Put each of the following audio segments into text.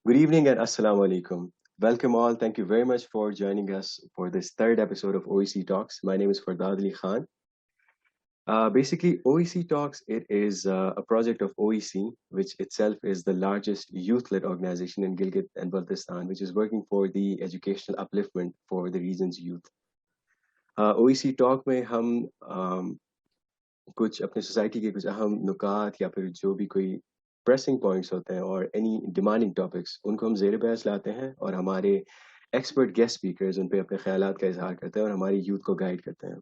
Good evening and Assalamu alaikum. Welcome all. Thank you very much for joining us for this third episode of OEC Talks. My name is Fardad Ali Khan. Basically, OEC Talks, it is a project of OEC, which itself is the largest youth-led organization in Gilgit and Baltistan, which is working for the educational upliftment for the region's youth. OEC Talk में हम कुछ अपने society के कुछ अहम नुकात या फिर जो भी कोई प्रेसिंग पॉइंट्स होते हैं और एनी डिमांडिंग टॉपिक्स उनको हम ज़ेर बहस लाते हैं और हमारे एक्सपर्ट गेस्ट स्पीकर्स उन पे अपने ख्यालात का इजहार करते हैं और हमारी यूथ को गाइड करते हैं।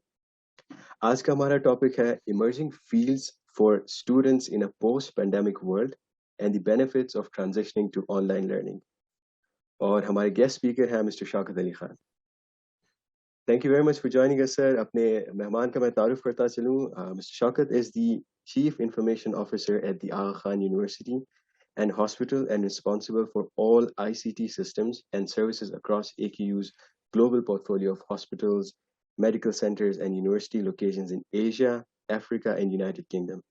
आज का हमारा टॉपिक है emerging fields for students in a post pandemic world and the benefits of transitioning to online learning. और हमारे गेस्ट स्पीकर हैं mister Shaukat Ali Khan. Thank you very much for joining us, sir. अपने मेहमान का मैं तारुफ करता चलूँ। Mr. Shaukat is the Chief Information Officer at the Aga Khan University and Hospital and responsible for all ICT systems and services across AQU's global portfolio of hospitals, medical centers, and university locations in Asia, Africa, and United Kingdom.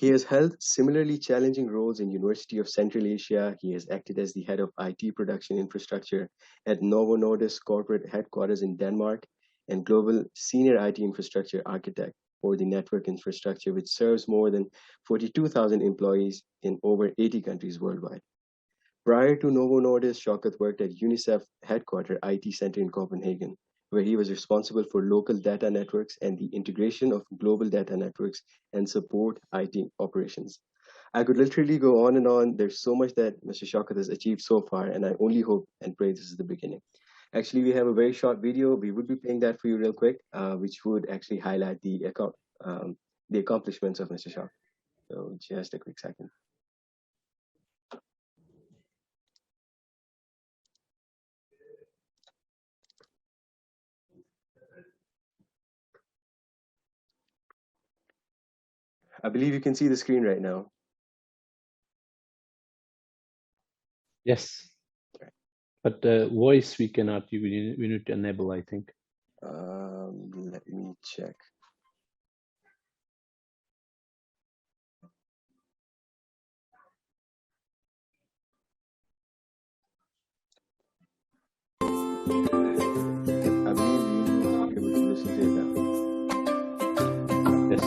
He has held similarly challenging roles in University of Central Asia. He has acted as the head of IT production infrastructure at Novo Nordisk corporate headquarters in Denmark and global senior IT infrastructure architect for the network infrastructure, which serves more than 42,000 employees in over 80 countries worldwide. Prior to Novo Nordisk, Shaukat worked at UNICEF headquarter IT center in Copenhagen, where he was responsible for local data networks and the integration of global data networks and support IT operations. I could literally go on and on. There's so much that Mr. Shaukat has achieved so far, and I only hope and pray this is the beginning. Actually, we have a very short video. We would be playing that for you real quick, which would actually highlight the accomplishments of Mr. Shaukat. So just a quick second. I believe you can see the screen right now. Yes, but the voice we cannot. We need to enable, I think. Let me check. I believe you will be able to listen to it now. Yes.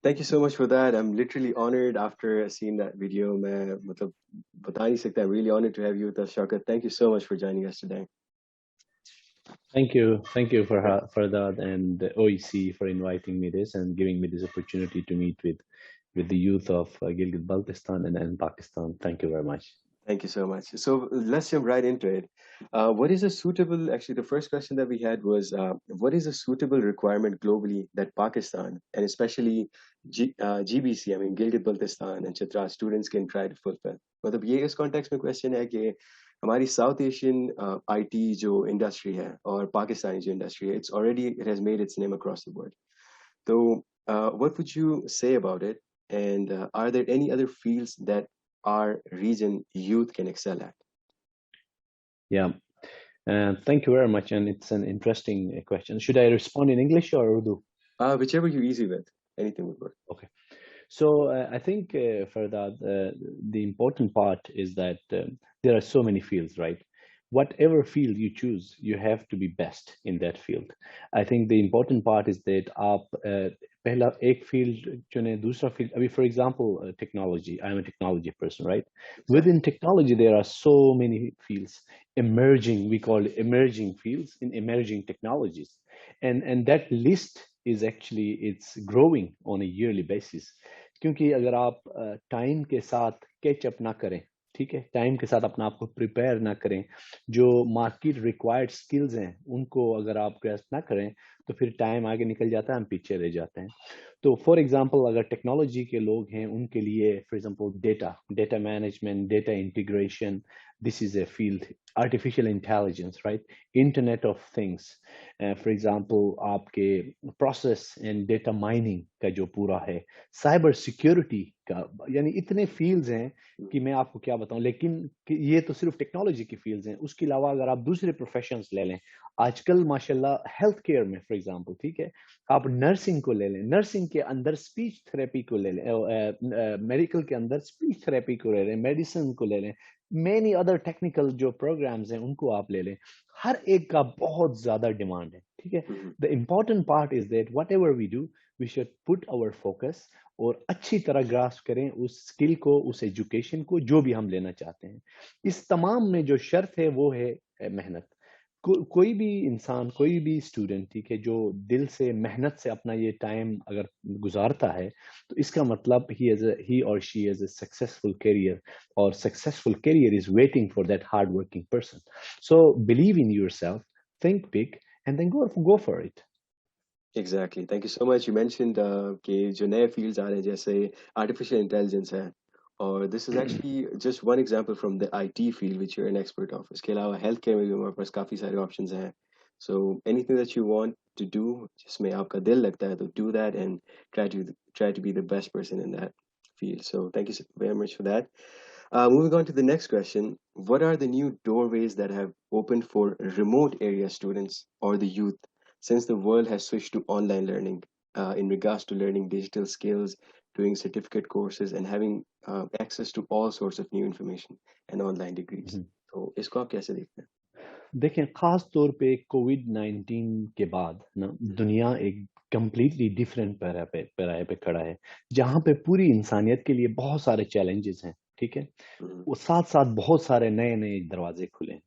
Thank you so much for that. I'm literally honored after seeing that video. मैं मतलब बता नहीं सकता. I'm really honored to have you with us, Shaukat. Thank you so much for joining us today. Thank you for Right. for that, and the OEC for inviting me this and giving me this opportunity to meet with the youth of Gilgit-Baltistan and Pakistan. Thank you very much. Thank you so much. So let's jump right into it. What is a suitable, actually, the first question that we had was, what is a suitable requirement globally that Pakistan and especially GBC, I mean, Gilgit-Baltistan and Chitral students can try to fulfill? मतलब ये इस context में question है कि हमारी South Asian IT जो industry है और Pakistani जो industry है, it has made its name across the world. So, what would you say about it? And are there any other fields that our region youth can excel at? Yeah, thank you very much, and it's an interesting question. Should I respond in English or Urdu? Whichever you're easy with, anything would work. Okay. So I think for that, the important part is that there are so many fields, right? Whatever field you choose, you have to be best in that field. I think the important part is that आप पहला एक field चुने दूसरा field. अभी for example, technology. I'm a technology person, right? Exactly. Within technology, there are so many fields emerging. We call it emerging fields in emerging technologies, and that list is actually it's growing on a yearly basis. क्योंकि अगर आप time के साथ catch up ना करें, ठीक है, time के साथ अपना आपको प्रिपेयर ना करें, जो मार्केट रिक्वायर्ड स्किल्स हैं उनको अगर आप ग्रेस्प ना करें, तो फिर टाइम आगे निकल जाता है, हम पीछे रह जाते हैं. तो फॉर एग्जांपल अगर टेक्नोलॉजी के लोग हैं, उनके लिए for example data management, data integration, this is a field. Artificial intelligence, right, internet of things, for example आपके प्रोसेस एंड डेटा माइनिंग का जो पूरा है, साइबर सिक्योरिटी का, यानी इतने फील्ड्स हैं कि मैं आपको क्या बताऊं. लेकिन ये तो सिर्फ टेक्नोलॉजी की फील्ड्स हैं. उसके अलावा अगर आप दूसरे प्रोफेशंस ले लें, आजकल माशाल्लाह हेल्थ केयर में फॉर एग्जांपल, ठीक है, आप नर्सिंग को ले लें, नर्सिंग के अंदर स्पीच थेरेपी को ले लें, मेडिकल के अंदर स्पीच थेरेपी को ले लें, मेडिसिन को ले लें, मेनी अदर टेक्निकल जो प्रोग्राम्स हैं उनको आप ले लें. हर एक का बहुत ज्यादा डिमांड है, ठीक है. The important part is that whatever we do, we should put our focus और अच्छी तरह ग्रास्प करें उस स्किल को, उस एजुकेशन को, जो भी हम लेना चाहते हैं. इस तमाम में जो शर्त है वो है मेहनत. कोई भी इंसान, कोई भी स्टूडेंट, ठीक है, जो दिल से मेहनत से अपना ये टाइम अगर गुजारता है, तो इसका मतलब he or she has a successful career, or successful career is waiting for that hard working person. So believe in yourself, think big, and then go for it. Exactly. Thank you so much. You mentioned कि जो नए fields आ रहे हैं जैसे artificial intelligence है, और this is actually just one example from the IT field which you're an expert of. इसके अलावा healthcare में भी हमारे पास काफी सारे options हैं. So anything that you want to do, जिसमें आपका दिल लगता है, तो do that and try to be the best person in that field. So thank you very much for that. Moving on to the next question, what are the new doorways that have opened for remote area students or the youth since the world has switched to online learning in regards to learning digital skills, doing certificate courses, and having access to all sorts of new information and online degrees? तो इसको आप कैसे देखते हैं? देखें, खास तौर पे कोविड-19 के बाद ना दुनिया एक कंप्लीटली डिफरेंट पैराए पे खड़ा है, जहां पे पूरी इंसानियत के लिए बहुत सारे चैलेंजेस हैं, ठीक है. वो साथ साथ बहुत सारे नए नए दरवाजे खुले हैं.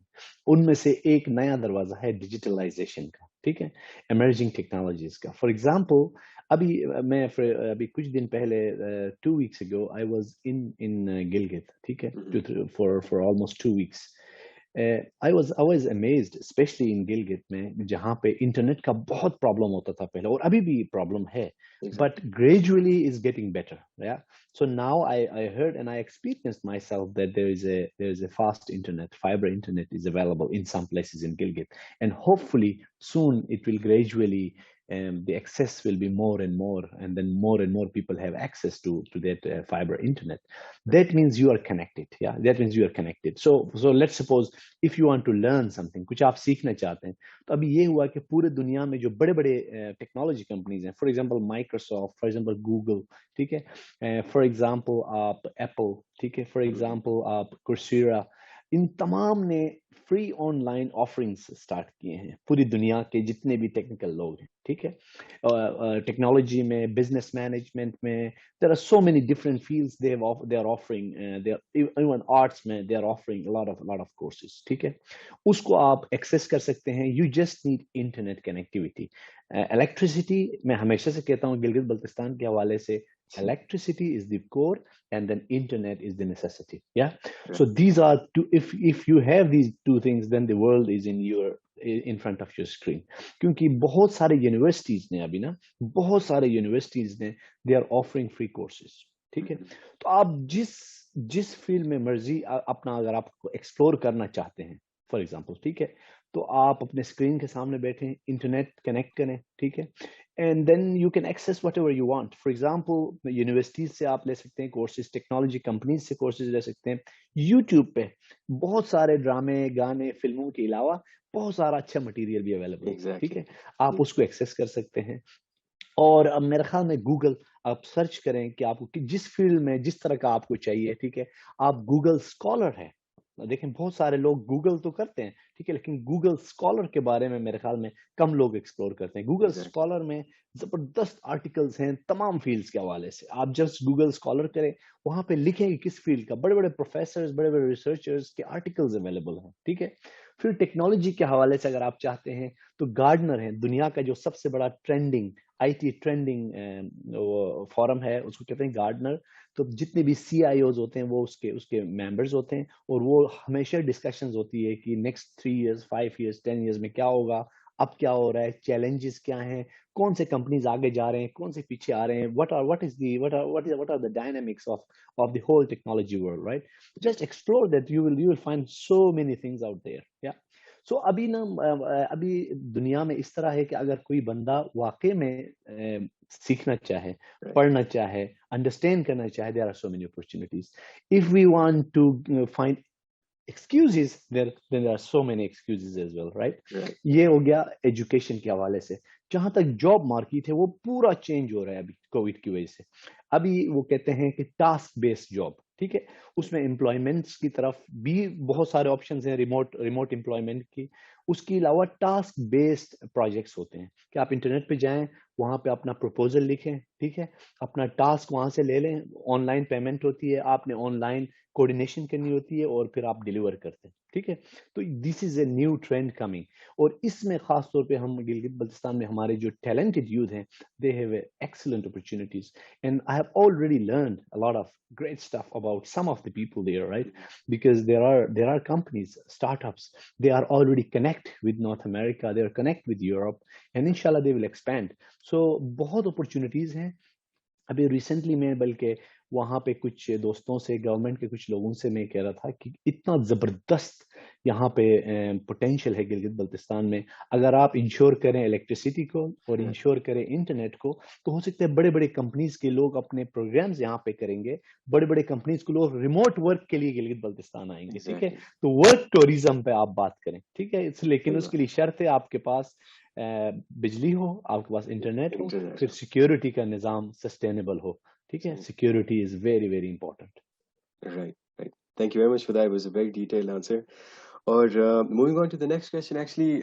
उनमें से एक नया दरवाजा है डिजिटलाइजेशन का, ठीक है, इमर्जिंग टेक्नोलॉजीज का. फॉर एग्जांपल, अभी कुछ दिन पहले, 2 weeks ago I was in Gilgit, ठीक है, for almost 2 weeks. I was amazed, especially in Gilgit में, जहाँ पे इंटरनेट का बहुत प्रॉब्लम होता था पहले, और अभी भी प्रॉब्लम है, but gradually is getting better. Yeah. So now I heard and I experienced myself that there is a fast internet, fiber internet is available in some places in Gilgit, and hopefully soon it will gradually, the access will be more and then more and more people have access to that fiber internet. That means you are connected. Yeah, that means you are connected. So let's suppose if you want to learn something, कुछ आप सीखना चाहते हैं, तो अभी ये हुआ कि पूरे दुनिया में जो बड़े बड़े टेक्नोलॉजी कंपनीज हैं, for example Microsoft, for example Google, ठीक है, फॉर एग्जांपल आप एप्पल, ठीक है, फॉर एग्जांपल आप coursera, इन तमाम ने फ्री ऑनलाइन ऑफरिंग्स स्टार्ट किए हैं, पूरी दुनिया के जितने भी टेक्निकल लोग हैं, ठीक है, टेक्नोलॉजी में, बिजनेस मैनेजमेंट में, there are so many different fields they are offering, they are even arts में they are offering a lot of courses, ठीक है, उसको आप एक्सेस कर सकते हैं. You just need internet connectivity. Electricity, मैं हमेशा से कहता हूँ गिलगित बल्तिस्तान के हवाले से, electricity is the core and then internet is the necessity. Yeah, so these are two. If you have these two things, then the world is in front of your screen. क्योंकि बहुत सारे यूनिवर्सिटीज ने अभी ना, बहुत सारे universities ने they are offering free courses, ठीक है. तो आप जिस फील्ड में मर्जी अपना अगर आप एक्सप्लोर करना चाहते हैं, फॉर एग्जांपल, ठीक है, तो आप अपने स्क्रीन के सामने बैठे, इंटरनेट कनेक्ट करें, ठीक है, and then you can access whatever you want. For example universities से आप ले सकते हैं कोर्सेज, टेक्नोलॉजी कंपनीज से कोर्सेज ले सकते हैं. यूट्यूब पे बहुत सारे ड्रामे, गाने, फिल्मों के अलावा बहुत सारा अच्छा मटेरियल भी अवेलेबल है, ठीक है, आप उसको एक्सेस कर सकते हैं. और अब मेरे ख्याल में गूगल, आप सर्च करें कि आपको जिस फील्ड में जिस तरह का आपको चाहिए, ठीक है, आप गूगल स्कॉलर है. देखें बहुत सारे लोग गूगल तो करते हैं, ठीक है, लेकिन गूगल स्कॉलर के बारे में मेरे ख्याल में कम लोग एक्सप्लोर करते हैं. गूगल स्कॉलर में जबरदस्त आर्टिकल्स हैं तमाम फील्ड्स के हवाले से. आप जस्ट गूगल स्कॉलर करें, वहां पे लिखें कि किस फील्ड का, बड़े बड़े प्रोफेसर्स, बड़े बड़े रिसर्चर्स के आर्टिकल्स अवेलेबल हैं, ठीक है. फिर टेक्नोलॉजी के हवाले से अगर आप चाहते हैं तो गार्डनर है, दुनिया का जो सबसे बड़ा ट्रेंडिंग आईटी ट्रेंडिंग फॉरम है, उसको कहते हैं गार्डनर. तो जितने भी CIOs होते हैं वो उसके उसके मेंबर्स होते हैं, और वो हमेशा डिस्कशंस होती है कि नेक्स्ट 3 इयर्स, 5 इयर्स, 10 इयर्स में क्या होगा, अब क्या हो रहा है, चैलेंजेस क्या हैं, कौन से कंपनीज आगे जा रहे हैं, कौन से पीछे आ रहे हैं, what are the dynamics of the whole technology world, right? Just explore that. You will find so many things out there. Yeah. सो अभी ना, अभी दुनिया में इस तरह है कि अगर कोई बंदा वाकई में सीखना चाहे, पढ़ना चाहे, अंडरस्टैंड करना चाहे, there are so many opportunities. If we want to find excuses, then there are so many excuses as well, right? ये हो गया एजुकेशन के हवाले से. जहां तक जॉब मार्केट है वो पूरा चेंज हो रहा है अभी कोविड की वजह से. अभी वो कहते हैं कि टास्क बेस्ड जॉब, ठीक है, उसमें एम्प्लॉयमेंट्स की तरफ भी बहुत सारे ऑप्शंस हैं, रिमोट एम्प्लॉयमेंट की. उसके अलावा टास्क बेस्ड प्रोजेक्ट्स होते हैं कि आप इंटरनेट पे जाएं, वहां पे अपना प्रपोजल लिखें, ठीक है, अपना टास्क वहां से ले लें, ऑनलाइन पेमेंट होती है, आपने ऑनलाइन कोऑर्डिनेशन करनी होती है और फिर आप डिलीवर करते हैं, ठीक है. तो this is a new trend coming, और इसमें खास तौर पे हम गिलगित बल्तिस्तान में हमारे जो टैलेंटेड यूथ हैं, they have excellent opportunities, and I have already learned a lot of great stuff about some of the people there, right? Because there are companies, startups, they are already connect with North America, they are connect with Europe, and inshallah they will expand. So बहुत opportunities हैं. अभी recently मैं बल्कि वहां पे कुछ दोस्तों से, गवर्नमेंट के कुछ लोगों से मैं कह रहा था कि इतना जबरदस्त यहाँ पे पोटेंशियल है गिलगित बल्तिस्तान में. अगर आप इंश्योर करें इलेक्ट्रिसिटी को और इंश्योर करें इंटरनेट को, तो हो सकता है बड़े बड़े कंपनीज के लोग अपने प्रोग्राम्स यहाँ पे करेंगे, बड़े बड़े कंपनीज के लोग रिमोट वर्क के लिए गिलगित बल्तिस्तान आएंगे, ठीक है. तो वर्क टूरिज्म पे आप बात करें, ठीक है, लेकिन उसके लिए शर्त है आपके पास बिजली हो, आपके पास इंटरनेट हो, फिर सिक्योरिटी का निज़ाम सस्टेनेबल हो, ठीक है. Security is very very important. Right, right. Thank you very much for that. It was a very detailed answer. और moving on to the next question, actually,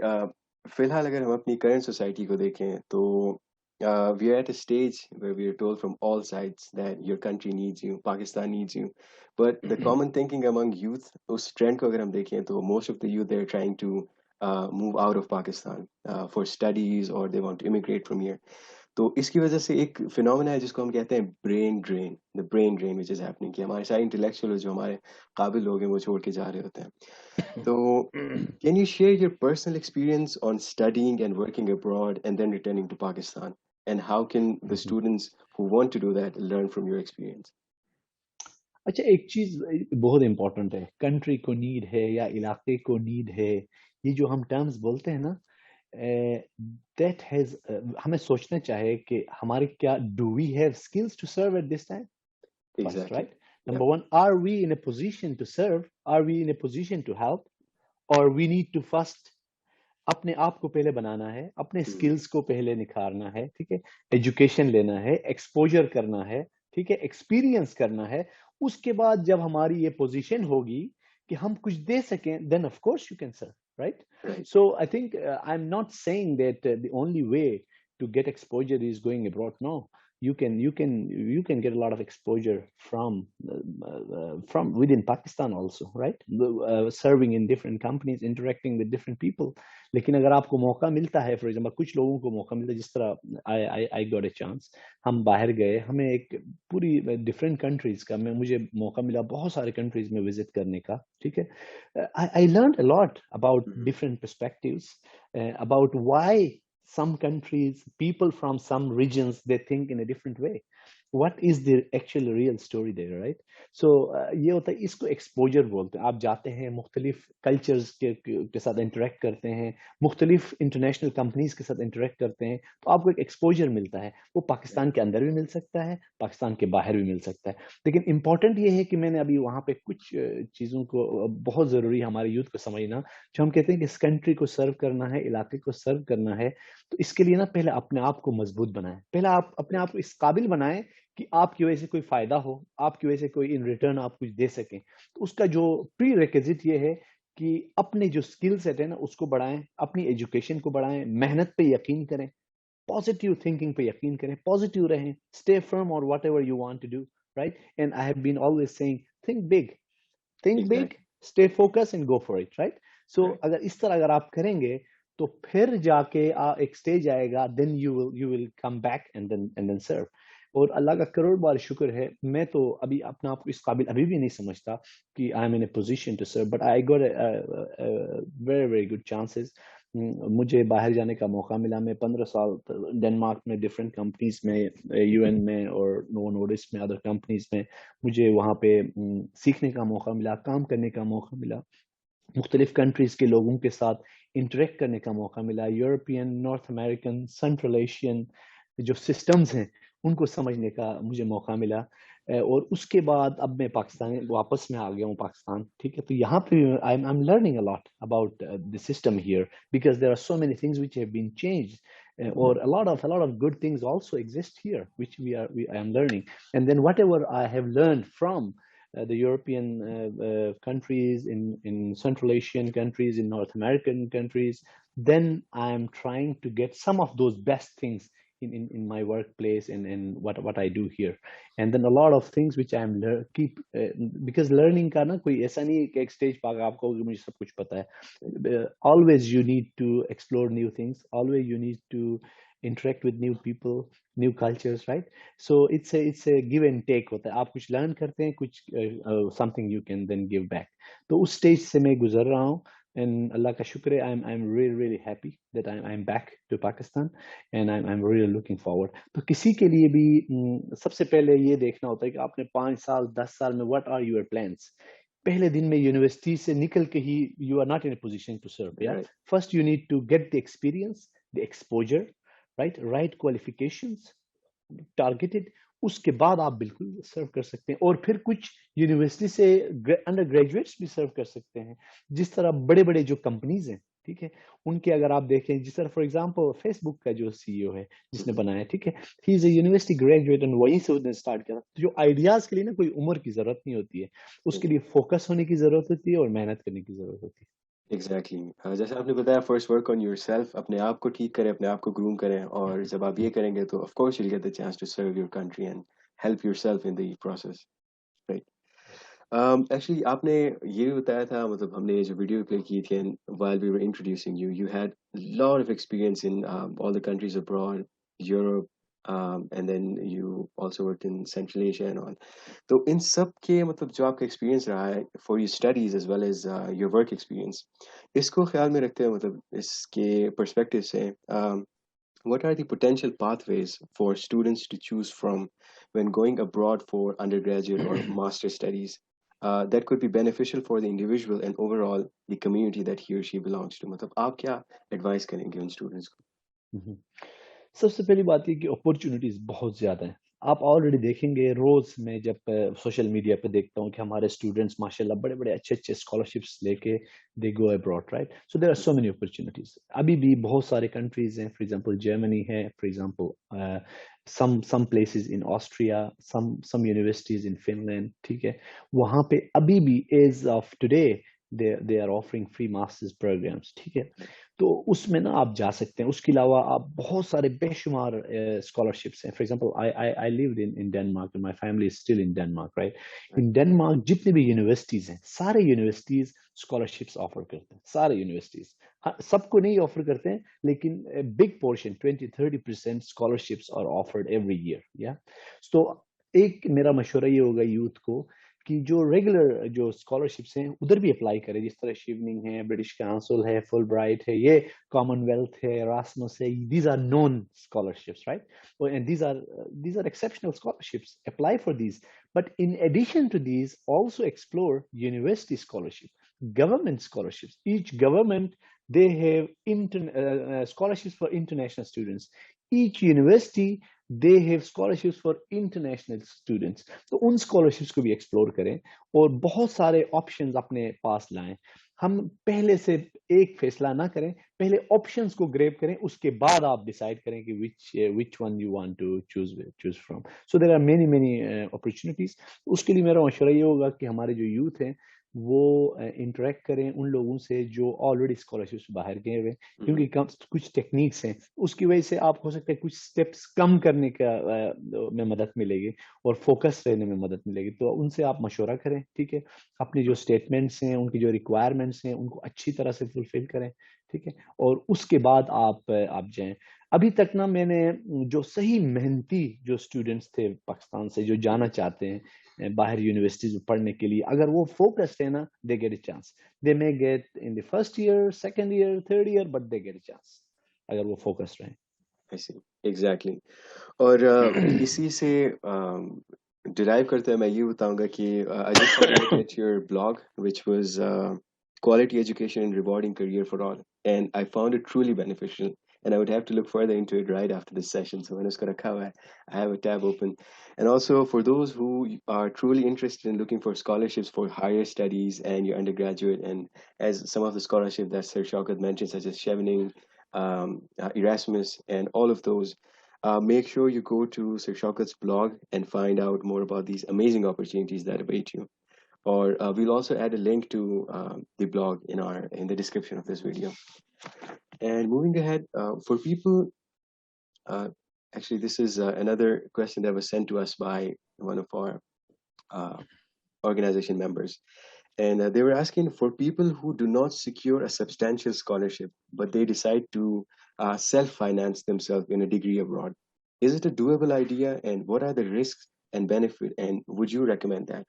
फिलहाल अगर हम अपनी current society को देखें तो we are at a stage where we are told from all sides that your country needs you, Pakistan needs you. But the common thinking among youth, उस trend को अगर हम देखें तो most of the youth, they're trying to move out of Pakistan for studies, or they want to immigrate from here. तो इसकी वजह से एक फिनोमेना है जिसको हम कहते हैं the brain drain which is happening, कि हमारे सारे इंटेलेक्चुअल जो हमारे काबिल लोग हैं वो छोड़ के जा रहे होते हैं. तो can you share your personal experience on studying and working abroad and then returning to Pakistan, and how can the students who want to do that learn from your experience? अच्छा, एक चीज बहुत इंपॉर्टेंट है, कंट्री को need है या इलाके को नीड है, ये जो हम टर्म्स बोलते हैं ना, दैट हैज, हमें सोचना चाहिए कि हमारे क्या, do we have skills to serve at this time first, right? Number one, are we in a position to serve, are we in a position to help, और वी नीड टू फर्स्ट अपने आप को पहले बनाना है, अपने skills को पहले निखारना है, ठीक है, एजुकेशन लेना है, एक्सपोजर करना है, ठीक है, एक्सपीरियंस करना है. उसके बाद जब हमारी ये पोजीशन होगी कि हम कुछ दे सकें, then of course you can serve, right? Right. So I think I'm not saying that the only way to get exposure is going abroad. No, you can get a lot of exposure from within Pakistan also, right? Serving in different companies, interacting with different people. लेकिन अगर आपको मौका मिलता है, for example कुछ लोगों को मौका मिलता है, जिस तरह आई गॉट ए चांस, हम बाहर गए, हमें एक पूरी डिफरेंट कंट्रीज का, मैं मुझे मौका मिला बहुत सारे कंट्रीज में विजिट करने का, ठीक है। I learn a lot about Mm-hmm. Different perspectives, about why some countries, people from some regions, they think in a different way. What is the actual real story there, right? So ये होता है, इसको exposure बोलते हैं। आप जाते हैं, मुख्तलिफ कल्चर्स के साथ इंटरेक्ट करते हैं, मुख्तलिफ इंटरनेशनल कंपनीज के साथ इंटरेक्ट करते हैं, तो आपको एक एक्सपोजर मिलता है। वो पाकिस्तान के अंदर भी मिल सकता है, पाकिस्तान के बाहर भी मिल सकता है। लेकिन इंपॉर्टेंट ये है कि मैंने अभी वहाँ पे कुछ चीज़ों को, बहुत ज़रूरी हमारे यूथ को समझना, जो हम कहते हैं कि इस कंट्री को सर्व करना है, इलाके को सर्व करना है, तो इसके लिए ना पहले अपने आप को मजबूत बनाएं। पहले आप अपने आप को इस काबिल बनाएं कि आपकी वजह से कोई फायदा हो, आपकी वजह से कोई इन रिटर्न आप कुछ दे सकें। तो उसका जो प्री रिक्विजिट ये है कि अपने जो स्किल सेट है ना उसको बढ़ाएं, अपनी एजुकेशन को बढ़ाएं, मेहनत पे यकीन करें, पॉजिटिव थिंकिंग पे यकीन करें, पॉजिटिव रहें, स्टे फर्म और whatever you want to do, right? And I have been always saying, think big, think big, Exactly. Stay focus and go for it, right? So Right. अगर इस तरह अगर आप करेंगे, तो फिर जाके एक स्टेज आएगा, then you will come back and then serve. और अल्लाह का करोड़ बार शुक्र है, मैं तो अभी अपने आप को इस काबिल अभी भी नहीं समझता कि I am in a position to serve, but I got very very good chances. मुझे बाहर जाने का मौका मिला। मैं 15 साल डेनमार्क में डिफरेंट कंपनीज में, यूएन में और नोवो नोर्डिस्क में, अदर कंपनीज में, मुझे वहाँ पे सीखने का मौका मिला, काम करने का मौका मिला, मुख्तलिफ कंट्रीज के लोगों के साथ इंटरेक्ट करने का मौका मिला, European, north American, central Asian जो सिस्टम्स हैं उनको समझने का मुझे मौका मिला। और उसके बाद अब मैं पाकिस्तान वापस में आ गया हूँ, पाकिस्तान, ठीक है। तो यहाँ पे I am learning a lot about the system here, because there are so many things which have been changed, or a lot of good things also exist here, which I am learning. And then whatever I have learned from the European countries, in Central Asian countries, in North American countries, then I am trying to get some of those best things in my workplace and what I do here. And then a lot of things which I am keep because learning का ना कोई ऐसा नहीं है कि एक stage पर आपको कहोगे मुझे सब कुछ पता है। Always you need to explore new things. Always you need to interact with new people, new cultures, right? So it's a give and take होता है। आप कुछ learn करते हैं, कुछ something you can then give back. तो उस stage से मैं गुजर रहा हूँ, and अल्लाह का शुक्र है, I'm really happy that I'm back to Pakistan, and I'm really looking forward. तो किसी के लिए भी सबसे पहले ये देखना होता है कि आपने 5 साल 10 साल में what are your plans. पहले दिन में यूनिवर्सिटी से निकल के ही you are not in a position to serve, yeah. Right. First you need to get the experience, the exposure, right qualifications, targeted, उसके बाद आप बिल्कुल सर्व कर सकते हैं। और फिर कुछ यूनिवर्सिटी से अंडर ग्रेजुएट्स भी सर्व कर सकते हैं, जिस तरह बड़े बड़े जो कंपनीज हैं, ठीक है, उनके अगर आप देखें, जिस तरह फॉर एग्जांपल फेसबुक का जो सीईओ है जिसने Mm-hmm. बनाया, ठीक है, he is a university graduate, and वहीं से उसने स्टार्ट किया। तो जो आइडियाज के लिए ना कोई उम्र की जरूरत नहीं होती है, उसके लिए फोकस होने की जरूरत होती है और मेहनत करने की जरूरत होती है। Exactly exactly. जैसे आपने बताया, फर्स्ट वर्क ऑन योरसेल्फ, अपने आप को ठीक करें, अपने आप को ग्रूम करें, और जब आप ये करेंगे तो of course you will get the chance to serve your country and help yourself in the process, right? Actually आपने ये भी बताया था, मतलब हमने ये जो वीडियो प्ले की थी, and while we were introducing you, you had lot of experience in all the countries abroad, Europe, and then you also worked in Central Asia and all. तो इन सब के मतलब जो आपका एक्सपीरियंस रहा है for your studies as well as your work experience, इसको ख्याल में रखते हुए, मतलब इसके पर्सपेक्टिव से, what are the potential pathways for students to choose from when going abroad for undergraduate or master studies that could be beneficial for the individual and overall the community that he or she belongs to? मतलब आप क्या advice करेंगे उन students को? हम्म। सबसे पहली बात ये कि अपॉर्चुनिटीज बहुत ज्यादा है। आप ऑलरेडी देखेंगे, रोज मैं जब सोशल मीडिया पे देखता हूँ कि हमारे स्टूडेंट्स माशाल्लाह बड़े बड़े अच्छे अच्छे स्कॉलरशिप्स लेके they go abroad, right? So there are so many opportunities. अभी भी बहुत सारे कंट्रीज हैं, फॉर एग्जांपल जर्मनी है, for example some places in Austria, some universities in Finland, ठीक है? वहाँ पे अभी भी as of today they are offering free masters programs, ठीक है? तो उसमें ना आप जा सकते हैं। उसके अलावा आप बहुत सारे बेशुमार स्कॉलरशिप्स हैं। For example I lived in Denmark and my family is still in Denmark, right? In Denmark जितने भी यूनिवर्सिटीज हैं, सारे यूनिवर्सिटीज स्कॉलरशिप्स ऑफर करते हैं, सारे यूनिवर्सिटीज। हाँ, सबको नहीं ऑफर करते हैं, लेकिन big portion 20-30% scholarships are offered every year, या। तो एक मेरा मशवरा ये होगा यूथ को कि जो रेगुलर जो स्कॉलरशिप्स हैं उधर भी अप्लाई करें, जिस तरह शिवनिंग है, ब्रिटिश काउंसिल है, फुल ब्राइट है, ये कॉमनवेल्थ है, एरास्मस है, these are known scholarships, right? And these are exceptional scholarships. Apply for these, but in addition to these, also explore university scholarship, government scholarships. Each government, they have scholarships for international students. Each university, they have scholarships for international students. तो उन scholarships को भी explore करें और बहुत सारे options अपने पास लाएं। हम पहले से एक फैसला ना करें, पहले ऑप्शंस को ग्रेब करें, उसके बाद आप डिसाइड करें कि which one you want to choose from. So there are many opportunities. उसके लिए मेरा मशवरा ये होगा कि हमारे जो यूथ हैं वो इंटरेक्ट करें उन लोगों से जो ऑलरेडी स्कॉलरशिप से बाहर गए हुए, क्योंकि कुछ टेक्निक्स हैं, उसकी वजह से आप हो सकता है कुछ स्टेप्स कम करने का में मदद मिलेगी और फोकस रहने में मदद मिलेगी। तो उनसे आप मशवरा करें, ठीक है? अपनी जो स्टेटमेंट्स हैं, उनकी जो रिक्वायरमेंट्स हैं, उनको अच्छी तरह से फुलफिल करें, ठीक है? और उसके बाद आप जाएं। अभी तक ना मैंने जो सही मेहनती जो स्टूडेंट्स थे पाकिस्तान से, जो जाना चाहते हैं बाहर यूनिवर्सिटीज में पढ़ने के लिए, अगर वो फोकस्ड है ना, they get a chance. They may get in the first year, second year, third year, but they get a chance अगर वो फोकस्ड रहे। आई सी, एग्जैक्टली। और इसी से डिराइव करते हुए मैं ये बताऊंगा कि I just look at your blog which was quality education and rewarding career for all, and I found it truly beneficial, and I would have to look further into it right after this session. So when it's going to cover, I have a tab open. And also for those who are truly interested in looking for scholarships for higher studies and your undergraduate, and as some of the scholarships that Sir Shaukat mentioned, such as Chevening, Erasmus, and all of those, make sure you go to Sir Shaukat's blog and find out more about these amazing opportunities that await you. Or we'll also add a link to the blog in the description of this video. And moving ahead, for people, uh, actually, this is another question that was sent to us by one of our uh, organization members. And they were asking for people who do not secure a substantial scholarship, but they decide to self-finance themselves in a degree abroad. Is it a doable idea, and what are the risks and benefit? And would you recommend that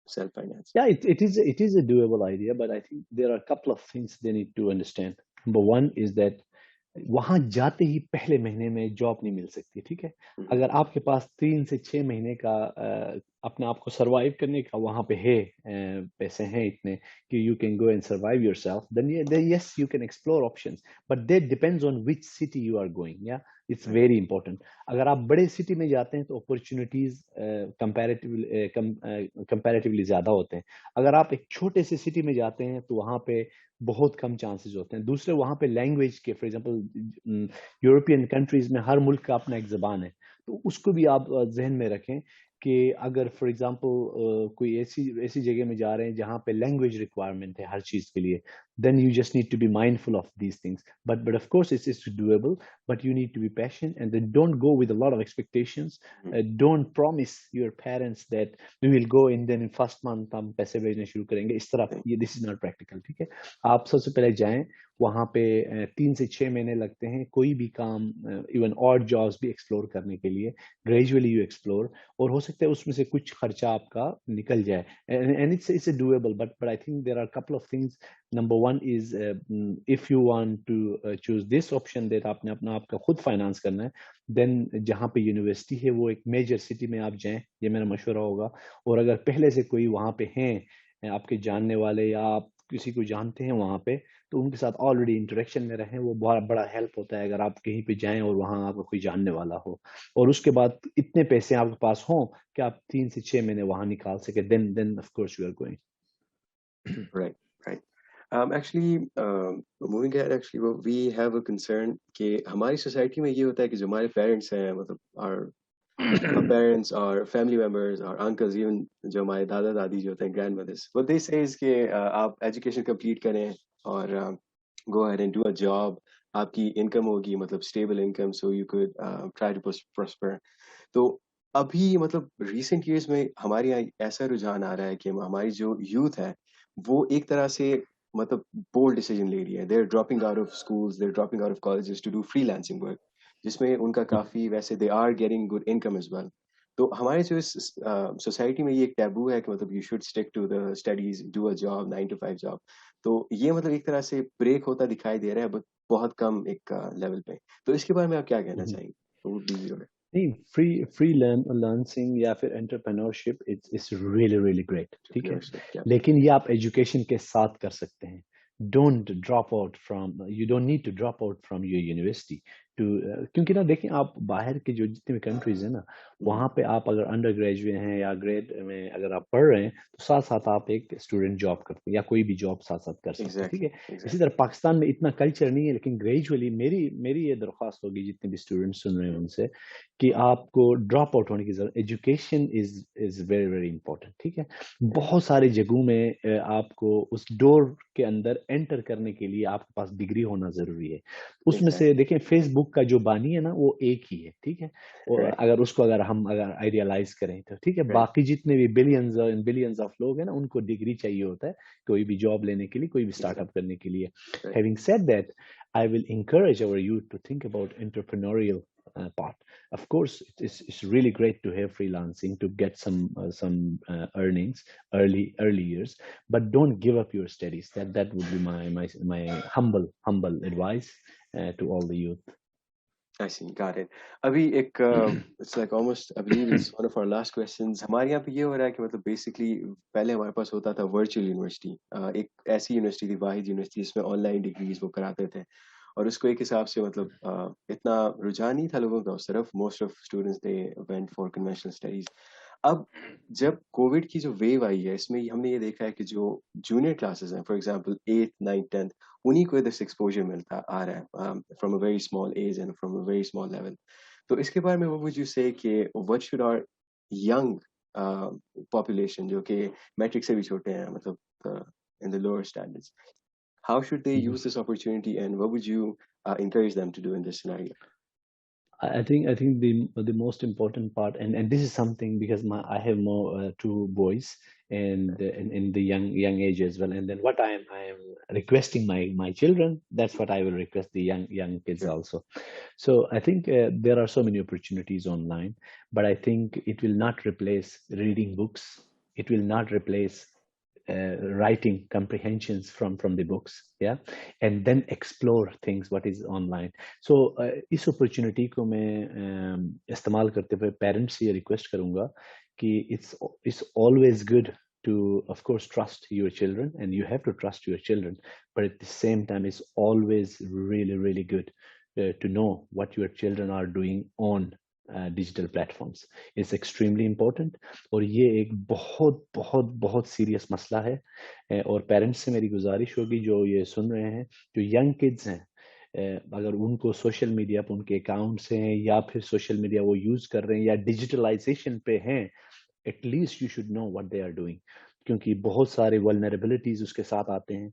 self-finance? Yeah, it is a doable idea, but I think there are a couple of things they need to understand. Number one is that वहां जाते ही पहले महीने में job नहीं मिल सकती, ठीक है? अगर आपके पास 3 से 6 महीने का अपने आप को सरवाइव करने का वहां पे है, पैसे हैं इतने कि you can go and survive yourself, then yes you can explore options, but that depends on which city you are going, yeah. It's very important. अगर आप बड़े सिटी में जाते हैं तो अपॉर्चुनिटीज कंपैरेटिवली ज्यादा होते हैं। अगर आप एक छोटे से सिटी में जाते हैं तो वहां पे बहुत कम चांसेस होते हैं। दूसरे वहां पे लैंग्वेज के, फॉर एग्जांपल यूरोपियन कंट्रीज में हर मुल्क का अपना एक जबान है, तो उसको भी आप जहन में रखें कि अगर फॉर एग्जांपल कोई ऐसी ऐसी जगह में जा रहे हैं जहाँ पे लैंग्वेज रिक्वायरमेंट है हर चीज के लिए, then you just need to be mindful of these things. But of course it's doable, but you need to be patient, and then don't go with a lot of expectations. Don't promise your parents that we will go and then in first month हम पैसे भेजने शुरू करेंगे, इस तरह ये this is not practical, ठीक है? आप सबसे पहले जाएं, वहां पे 3 से 6 महीने लगते हैं कोई भी काम, इवन ऑड जॉब्स भी एक्सप्लोर करने के लिए। ग्रेजुअली यू एक्सप्लोर, और हो सकता है उसमें से कुछ खर्चा आपका निकल जाए, and it's doable, but I think there are couple of things. Number one is, if you want to choose this option that आपने अपना आपका खुद फाइनेंस करना है, देन जहाँ पे यूनिवर्सिटी है वो एक मेजर सिटी में आप जाएं, ये मेरा मशवरा होगा। और अगर पहले से कोई वहाँ पे हैं आपके जानने वाले, या आप किसी को जानते हैं वहाँ पे, तो उनके साथ ऑलरेडी इंटरेक्शन में रहें, वो बहुत बड़ा हेल्प होता है अगर आप कहीं पे जाएं और वहाँ आपको कोई जानने वाला हो, और उसके बाद इतने पैसे आपके पास हों कि आप 3 से 6 महीने वहाँ निकाल सके, then of course you are going. Right, right. Actually, moving ahead, actually, we have a concern कि हमारी सोसाइटी में ये होता है कि जो हमारे पेरेंट्स हैं, मतलब our parents, our family members, our uncles, even जो हमारे दादा दादी जो होते हैं, grandmothers, what they say is कि आप education complete करें और go ahead and do a job, आपकी income होगी, मतलब stable income, so you could try to prosper. तो अभी मतलब रिसेंट ईयर्स में हमारे यहाँ ऐसा रुझान आ रहा है कि हमारी जो यूथ है वो एक तरह से मतलब बोल्ड डिसीजन ले रही है, they are dropping out of schools, they are dropping out of colleges to do freelancing work, जिसमें उनका काफी वैसे they are getting good income as well. तो हमारे जो इस सोसाइटी में ये एक टैबू है कि मतलब you should stick to the studies, do a job, 9 to 5 job. तो ये मतलब एक तरह से ब्रेक होता दिखाई दे रहा है, बट बहुत कम एक लेवल पे। तो इसके बारे में आप क्या कहना चाहेंगे? What would be your नहीं, फ्री लर्निंग या फिर entrepreneurship it's really really great, ठीक है, entrepreneurship? Yeah. लेकिन ये आप एजुकेशन के साथ कर सकते हैं। Don't drop out from, you don't need to drop out from your university too, क्योंकि ना देखें, आप बाहर के जो जितने भी कंट्रीज हैं ना, Mhm. वहाँ पे आप अगर अंडर ग्रेजुएट हैं या ग्रेड में अगर आप पढ़ रहे हैं, तो साथ साथ आप एक स्टूडेंट जॉब करते हैं या कोई भी जॉब साथ साथ कर सकते हैं, ठीक Exactly, है। इसी exactly. तरह पाकिस्तान में इतना कल्चर नहीं है, लेकिन ग्रेजुअली मेरी मेरी ये दरख्वास्त होगी जितने भी स्टूडेंट सुन रहे हैं उनसे, कि आपको ड्रॉप आउट होने की जरूरत, education is very very important, ठीक है। Right, बहुत सारी जगहों में आपको उस डोर के अंदर एंटर करने के लिए आपके पास डिग्री होना जरूरी है। उसमें से exactly. देखें, फेसबुक का जो बानी है ना, वो एक ही है, ठीक है। और Right, अगर उसको अगर हम अगर आइडियलाइज करें तो ठीक है, right. बाकी जितने भी बिलियंस एंड बिलियंस ऑफ लोग हैं ना, उनको डिग्री चाहिए होता है कोई भी जॉब लेने के लिए, कोई भी स्टार्टअप Exactly. करने के लिए। Right. Having said that, I will encourage our youth to think about entrepreneurial part. Of course, it's really great to have freelancing to get some earnings early years, but don't give up your studies. That would be my humble advice to all the youth. I see. Got it. अभी एक it's like almost, I believe it's one of our last questions. हमारे यहाँ पे ये हो रहा है कि मतलब basically पहले हमारे पास होता था वर्चुअल यूनिवर्सिटी, एक ऐसी यूनिवर्सिटी थी, वाहिद यूनिवर्सिटी, जिसमें ऑनलाइन डिग्रीज वो कराते थे, और उसको एक हिसाब से मतलब इतना रुझान नहीं था लोगों का उस तरफ। Most of students they went for conventional studies. अब जब कोविड की जो वेव आई है, इसमें हमने ये देखा है कि जो जूनियर क्लासेस हैं, for example 8th 9th 10th, उन्हीं को this exposure मिलता आ रहा है from a very small age and from a very small level। तो इसके बारे में what would you say कि what should our young uh, population, जो कि मैट्रिक से भी छोटे हैं, मतलब in the lower standards, how should they use this opportunity, and what would you encourage them to do in this scenario? I think the most important part, and this is something because I have more two boys, and in the young age as well. And then what I am requesting my children, that's what I will request the young kids Sure. also. So I think there are so many opportunities online, but I think it will not replace reading books. It will not replace writing comprehensions from the books, yeah, and then explore things what is online. So इस opportunity को मैं इस्तेमाल करते हुए parents से ये request करूंगा कि it's always good to, of course, trust your children, and you have to trust your children, but at the same time it's always really good to know what your children are doing on digital platforms. It's extremely important, और ये एक बहुत बहुत बहुत serious मसला है। और parents से मेरी गुजारिश होगी जो ये सुन रहे हैं, जो यंग किड्स हैं, अगर उनको सोशल मीडिया पर उनके अकाउंट्स हैं या फिर सोशल मीडिया वो यूज कर रहे हैं या डिजिटलाइजेशन पे हैं, at least you should know what they are doing, क्योंकि बहुत सारे वल्नरेबिलिटीज उसके साथ आते हैं।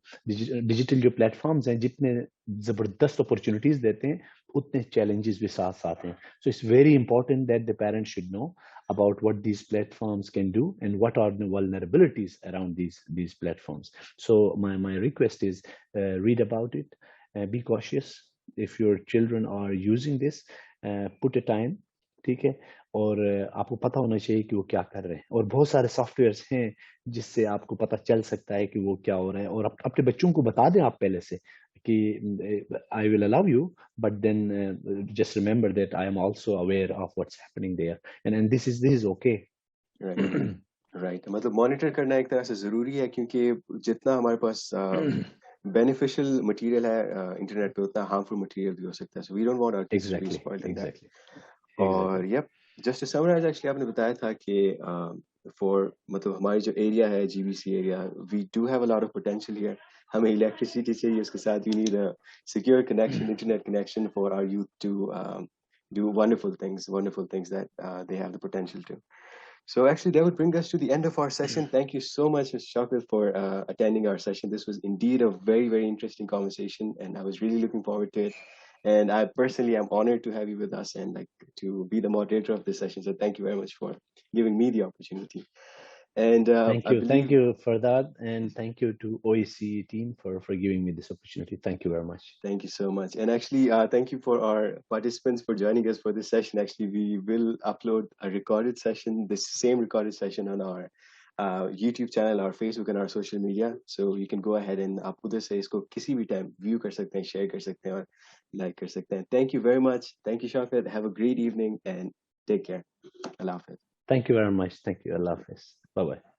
डिजिटल जो प्लेटफॉर्म्स हैं, जितने जबरदस्त अपॉर्चुनिटीज देते हैं, उतने चैलेंजेस भी साथ साथ हैं। So it's very important that the parents should know about what these platforms can do and what are the vulnerabilities around these platforms. So my request is, read about it, be cautious. If your children are using this, put a time, ठीक है, और आपको पता होना चाहिए कि वो क्या कर रहे हैं, और बहुत सारे सॉफ्टवेयर्स हैं जिससे आपको पता चल सकता है कि वो क्या हो रहा है, और अपने बच्चों को बता दें आप पहले से कि I will allow you, but then just remember that I am also aware of what's happening there, and this is okay. Right. Right, मतलब मॉनिटर करना एक तरह से ज़रूरी है, क्योंकि जितना हमारे पास बेनिफिशियल मटेरियल है इंटरनेट पे, उतना हार्मफुल मटेरियल भी हो सकता है, so we don't want our kids to be Exactly, spoiled in that. exactly, exactly. और yup, just to summarise, actually आपने बताया था कि फॉर मतलब हमारी जो एरिया है, GBC area, we do have a lot of potential here. हमें इलेक्ट्रिसिटी चाहिए, उसके साथ we need a secure connection, internet connection for our youth to do wonderful things that they have the potential to. So actually, that would bring us to the end of our session. Thank you so much, Mr. Shakil, for attending our session. This was indeed a very, very interesting conversation, and I was really looking forward to it. And I personally am honored to have you with us and like to be the moderator of this session. So thank you very much for giving me the opportunity. And I Thank believe, you for that, and thank you to OEC team for giving me this opportunity. Thank you very much. thank you so much. And actually, thank you for our participants for joining us for this session. Actually, we will upload a recorded session, this same recorded session on our YouTube channel, our Facebook, and our social media. So you can go ahead and आप उधर से इसको किसी भी time view कर सकते हैं, share कर सकते हैं और like कर सकते हैं. Thank you very much. Thank you, Shafet. Have a great evening and take care. Allah Hafiz. Thank you very much. Thank you. Allah Hafiz. Bye bye.